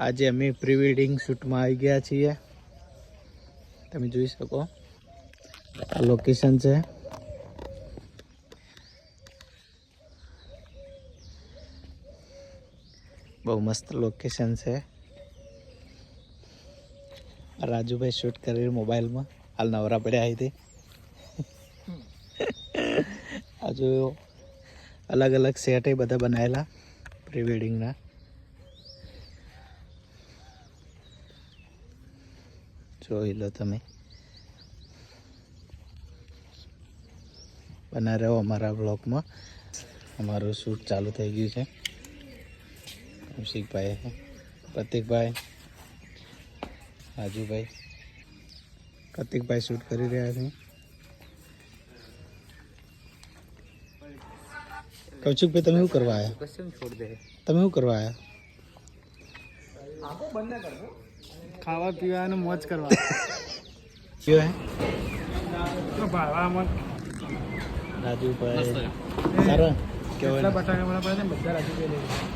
આજે અમે pre wedding શૂટમાં આવી ગયા છીએ. તમે જોઈ શકો આ લોકેશન છે. બહુ મસ્ત લોકેશન છે. રાજુભાઈ શૂટ કરી મોબાઈલમાં હાલ નવરા પડ્યા અહીંથી. આજુ અલગ અલગ સેટ એ બધા બનાવેલા પ્રી વેડિંગના. જોઈ લો તમે. બના રહ્યો અમારા બ્લોગમાં. અમારું શૂટ ચાલુ થઈ ગયું છે. કૌશિકભાઈ, પ્રતિકભાઈ, રાજુભાઈ, પ્રતિકભાઈ શૂટ કરી રહ્યા છે. કૌશિકભાઈ તમે શું કરવા આવ્યા? તમે શું કરવા આવ્યા? ખાવા પીવાનું મોજ કરવા. રાજુભાઈ સારા કેવાય. બટાકા બધા રાજુભાઈ